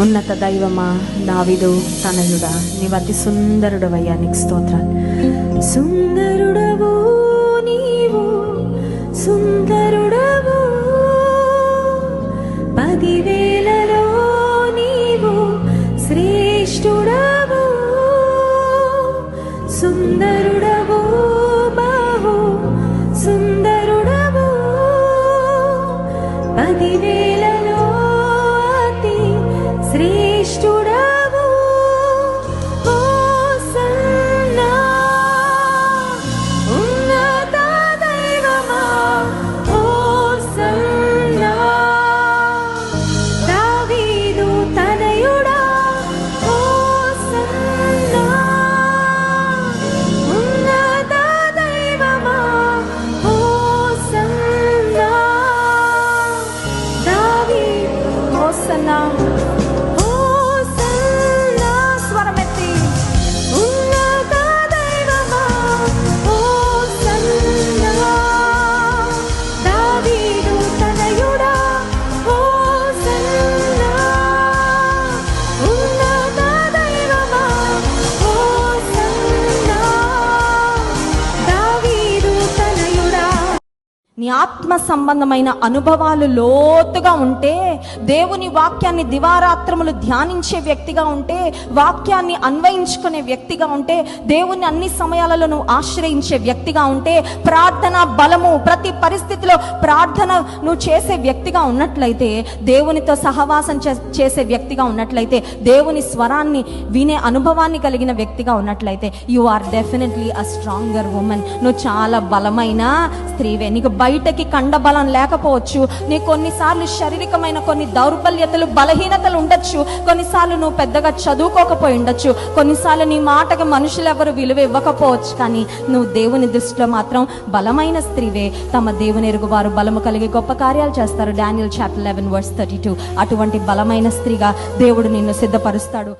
ఉన్నత దైవమా, దావీదు తనయుడా, నీవు అతి సుందరుడవయ్యా, నీకు స్తోత్రాలు. సుందరుడవు నీవు, సుందరుడవు, 10,000లో నీవు శ్రేష్ఠుడవు. సుందరుడవు, బాహు సుందరుడవు, 10,000లో అతి శ్రేష్ఠుడవు. హోసన్నా ఉన్నత దైవమా, హోసన్నా దావీదు తనయుడా, హోసన్నా ఉన్నత దైవమా, హోసన్నా దావీదు, హోసన్నా నీ ఆత్మ సంబంధమైన అనుభవాలు లోతుగా ఉంటే, దేవుని వాక్యాన్ని దివారాత్రములు ధ్యానించే వ్యక్తిగా ఉంటే, వాక్యాన్ని అన్వయించుకునే వ్యక్తిగా ఉంటే, దేవుని అన్ని సమయాలలో నువ్వు ఆశ్రయించే వ్యక్తిగా ఉంటే, ప్రార్థన బలము, ప్రతి పరిస్థితిలో ప్రార్థన నువ్వు చేసే వ్యక్తిగా ఉన్నట్లయితే, దేవునితో సహవాసం చేసే వ్యక్తిగా ఉన్నట్లయితే, దేవుని స్వరాన్ని వినే అనుభవాన్ని కలిగిన వ్యక్తిగా ఉన్నట్లయితే, you are definitely a stronger woman. నువ్వు చాలా బలమైన స్త్రీవే. నీకు బయటకి కండబలం లేకపోవచ్చు, నీ కొన్నిసార్లు శారీరకమైన కొన్ని దౌర్బల్యతలు, బలహీనతలు ఉండొచ్చు, కొన్నిసార్లు నువ్వు పెద్దగా చదువుకోకపోయి ఉండొచ్చు, కొన్నిసార్లు నీ మాటకు మనుషులు ఎవరు విలువ ఇవ్వకపోవచ్చు, కానీ నువ్వు దేవుని దృష్టిలో మాత్రం బలమైన స్త్రీవే. తమ దేవుని ఎరుగువారు బలము కలిగి గొప్ప కార్యాలు చేస్తారు. Daniel chapter 11 verse 32. అటువంటి బలమైన స్త్రీగా దేవుడు నిన్ను సిద్ధపరుస్తాడు.